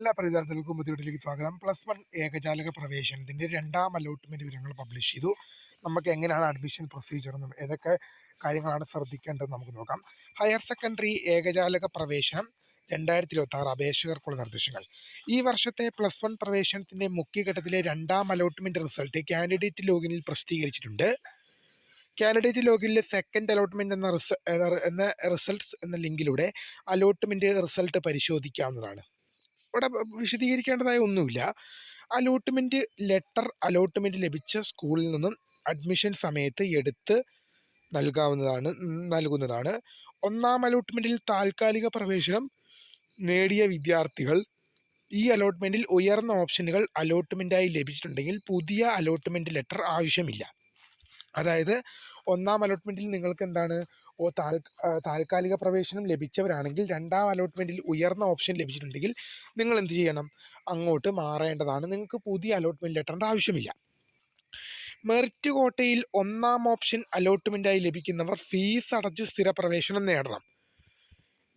എല്ലാ വിദ്യാർത്ഥികൾക്കും ബുദ്ധിമുട്ടിലേക്ക് സ്വാഗതം. +1 ഏകജാലക പ്രവേശനത്തിന്റെ രണ്ടാം അലോട്ട്മെന്റ് വിവരങ്ങൾ പബ്ലിഷ് ചെയ്തു. നമുക്ക് എങ്ങനെയാണ് അഡ്മിഷൻ പ്രൊസീജിയർ എന്നും ഏതൊക്കെ കാര്യങ്ങളാണ് ശ്രദ്ധിക്കേണ്ടതെന്ന് നമുക്ക് നോക്കാം. ഹയർ സെക്കൻഡറി ഏകജാലക പ്രവേശനം 2026 അപേക്ഷകർക്കുള്ള നിർദ്ദേശങ്ങൾ. ഈ വർഷത്തെ +1 പ്രവേശനത്തിന്റെ മുഖ്യഘട്ടത്തിലെ രണ്ടാം അലോട്ട്മെന്റ് റിസൾട്ട് കാൻഡിഡേറ്റ് ലോഗിനിൽ പ്രസിദ്ധീകരിച്ചിട്ടുണ്ട്. കാൻഡിഡേറ്റ് ലോഗിനിലെ സെക്കൻഡ് അലോട്ട്മെന്റ് എന്ന റിസൾട്ട്സ് എന്ന ലിങ്കിലൂടെ അലോട്ട്മെന്റ് റിസൾട്ട് പരിശോധിക്കാവുന്നതാണ്. ഇവിടെ വിശദീകരിക്കേണ്ടതായ ഒന്നുമില്ല. അലോട്ട്മെന്റ് ലെറ്റർ അലോട്ട്മെന്റ് ലഭിച്ച സ്കൂളിൽ നിന്നും അഡ്മിഷൻ സമയത്ത് എടുത്ത് നൽകുന്നതാണ്. ഒന്നാം അലോട്ട്മെന്റിൽ താൽക്കാലിക പ്രവേശനം നേടിയ വിദ്യാർത്ഥികൾ ഈ അലോട്ട്മെന്റിൽ ഉയർന്ന ഓപ്ഷനുകൾ അലോട്ട്മെന്റായി ലഭിച്ചിട്ടുണ്ടെങ്കിൽ പുതിയ അലോട്ട്മെന്റ് ലെറ്റർ ആവശ്യമില്ല. അതായത് ഒന്നാം അലോട്ട്മെന്റിൽ നിങ്ങൾക്ക് എന്താണ് താൽക്കാലിക പ്രവേശനം ലഭിച്ചവരാണെങ്കിൽ രണ്ടാം അലോട്ട്മെന്റിൽ ഉയർന്ന ഓപ്ഷൻ ലഭിച്ചിട്ടുണ്ടെങ്കിൽ നിങ്ങൾ എന്ത് ചെയ്യണം? അങ്ങോട്ട് മാറേണ്ടതാണ്. നിങ്ങൾക്ക് പുതിയ അലോട്ട്മെന്റ് ലെറ്ററിൻ്റെ ആവശ്യമില്ല. മെറിറ്റ് കോട്ടയിൽ ഒന്നാം ഓപ്ഷൻ അലോട്ട്മെന്റായി ലഭിക്കുന്നവർ ഫീസ് അടച്ച് സ്ഥിര പ്രവേശനം നേടണം.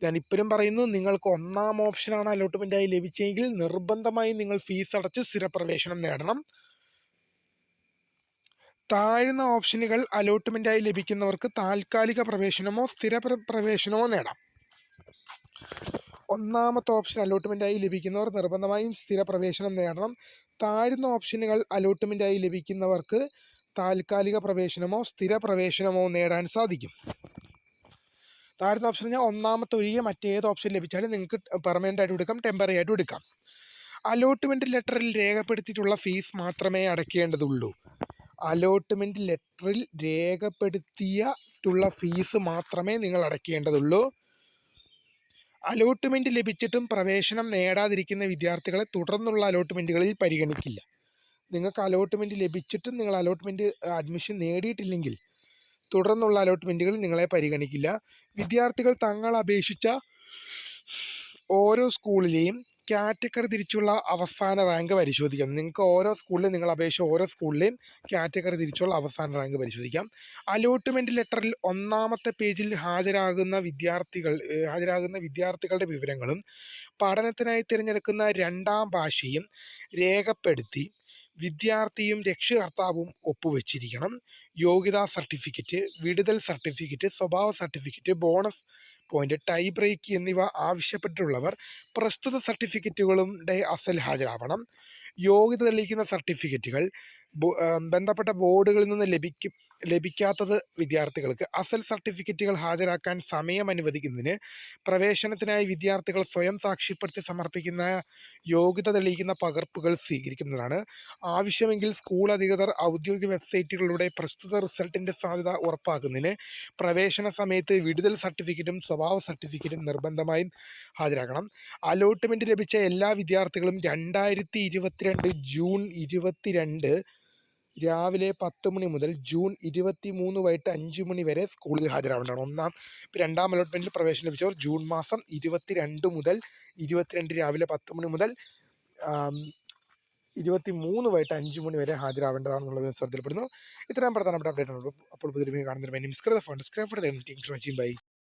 ഞാൻ ഇപ്പോഴും പറയുന്നു, നിങ്ങൾക്ക് ഒന്നാം ഓപ്ഷനാണ് അലോട്ട്മെന്റായി ലഭിച്ചെങ്കിൽ നിർബന്ധമായും നിങ്ങൾ ഫീസ് അടച്ച് സ്ഥിര പ്രവേശനം നേടണം. താഴ്ന്ന ഓപ്ഷനുകൾ അലോട്ട്മെന്റായി ലഭിക്കുന്നവർക്ക് താൽക്കാലിക പ്രവേശനമോ സ്ഥിര പ്രവേശനമോ നേടാം. ഒന്നാമത്തെ ഓപ്ഷൻ അലോട്ട്മെന്റായി ലഭിക്കുന്നവർ നിർബന്ധമായും സ്ഥിര പ്രവേശനം നേടണം. താഴ്ന്ന ഓപ്ഷനുകൾ അലോട്ട്മെന്റായി ലഭിക്കുന്നവർക്ക് താൽക്കാലിക പ്രവേശനമോ സ്ഥിര പ്രവേശനമോ നേടാൻ സാധിക്കും. താഴ്ന്ന ഓപ്ഷൻ പറഞ്ഞാൽ ഒന്നാമത്തെ ഒഴികെ മറ്റേത് ഓപ്ഷൻ ലഭിച്ചാലും നിങ്ങൾക്ക് പെർമനൻ്റ് ആയിട്ട് എടുക്കാം, ടെമ്പററി ആയിട്ട് എടുക്കാം. അലോട്ട്മെന്റ് ലെറ്ററിൽ രേഖപ്പെടുത്തിയിട്ടുള്ള ഫീസ് മാത്രമേ അടയ്ക്കേണ്ടതുള്ളൂ. അലോട്ട്മെന്റ് ലെറ്ററിൽ രേഖപ്പെടുത്തിയിട്ടുള്ള ഫീസ് മാത്രമേ നിങ്ങൾ അടയ്ക്കേണ്ടതുള്ളൂ. അലോട്ട്മെന്റ് ലഭിച്ചിട്ടും പ്രവേശനം നേടാതിരിക്കുന്ന വിദ്യാർത്ഥികളെ തുടർന്നുള്ള അലോട്ട്മെന്റുകളിൽ പരിഗണിക്കില്ല. നിങ്ങൾക്ക് അലോട്ട്മെന്റ് ലഭിച്ചിട്ടും നിങ്ങൾ അലോട്ട്മെന്റ് അഡ്മിഷൻ നേടിയിട്ടില്ലെങ്കിൽ തുടർന്നുള്ള അലോട്ട്മെന്റുകളിൽ നിങ്ങളെ പരിഗണിക്കില്ല. വിദ്യാർത്ഥികൾ തങ്ങൾ അപേക്ഷിച്ച ഓരോ സ്കൂളിലെയും കാറ്റഗറി തിരിച്ചുള്ള അവസാന റാങ്ക് പരിശോധിക്കാം. നിങ്ങൾക്ക് ഓരോ സ്കൂളിലും നിങ്ങൾ അപേക്ഷിച്ച ഓരോ സ്കൂളിലെയും കാറ്റഗറി തിരിച്ചുള്ള അവസാന റാങ്ക് പരിശോധിക്കാം. അലോട്ട്മെന്റ് ലെറ്ററിൽ ഒന്നാമത്തെ പേജിൽ ഹാജരാകുന്ന വിദ്യാർത്ഥികളുടെ വിവരങ്ങളും പഠനത്തിനായി തിരഞ്ഞെടുക്കുന്ന രണ്ടാം ഭാഷയും രേഖപ്പെടുത്തി വിദ്യാർത്ഥിയും രക്ഷകർത്താവും ഒപ്പുവെച്ചിരിക്കണം. യോഗ്യതാ സർട്ടിഫിക്കറ്റ്, വിടുതൽ സർട്ടിഫിക്കറ്റ്, സ്വഭാവ certificate, bonus point, tie break എന്നിവ ആവശ്യപ്പെട്ടിട്ടുള്ളവർ പ്രസ്തുത സർട്ടിഫിക്കറ്റുകളുടെ അസൽ ഹാജരാവണം. യോഗ്യത തെളിയിക്കുന്ന സർട്ടിഫിക്കറ്റുകൾ ബന്ധപ്പെട്ട ബോർഡുകളിൽ നിന്ന് ലഭിക്കാത്തത് വിദ്യാർത്ഥികൾക്ക് അസൽ സർട്ടിഫിക്കറ്റുകൾ ഹാജരാക്കാൻ സമയം അനുവദിക്കുന്നതിന് പ്രവേശനത്തിനായി വിദ്യാർത്ഥികൾ സ്വയം സാക്ഷ്യപ്പെടുത്തി സമർപ്പിക്കുന്ന യോഗ്യത തെളിയിക്കുന്ന പകർപ്പുകൾ സ്വീകരിക്കുന്നതാണ്. ആവശ്യമെങ്കിൽ സ്കൂൾ അധികൃതർ ഔദ്യോഗിക വെബ്സൈറ്റുകളിലൂടെ പ്രസ്തുത റിസൾട്ടിൻ്റെ സാധ്യത ഉറപ്പാക്കുന്നതിന് പ്രവേശന സമയത്ത് വിടുതൽ സർട്ടിഫിക്കറ്റും സ്വഭാവ സർട്ടിഫിക്കറ്റും നിർബന്ധമായും ഹാജരാക്കണം. അലോട്ട്മെൻറ്റ് ലഭിച്ച എല്ലാ വിദ്യാർത്ഥികളും 2022 ജൂൺ 22 രാവിലെ 10 മണി മുതൽ ജൂൺ 23 വൈകിട്ട് 5 മണി വരെ സ്കൂളിൽ ഹാജരാവേണ്ടതാണ്. രണ്ടാം അലോട്ട്മെൻറ്റിൽ പ്രവേശനം ലഭിച്ചവർ ജൂൺ മാസം 22 മുതൽ 22 രാവിലെ 10 മണി മുതൽ 23 വൈകിട്ട് 5 മണി വരെ ഹാജരാവേണ്ടതാണെന്നുള്ളത് ശ്രദ്ധയിൽപ്പെടുന്നു. ഇത്രയും പ്രധാനപ്പെട്ട അപ്ഡേറ്റ് ആണ്. അപ്പോൾ പുതിയ കാണുന്നതിന് വേണ്ടി ബൈ.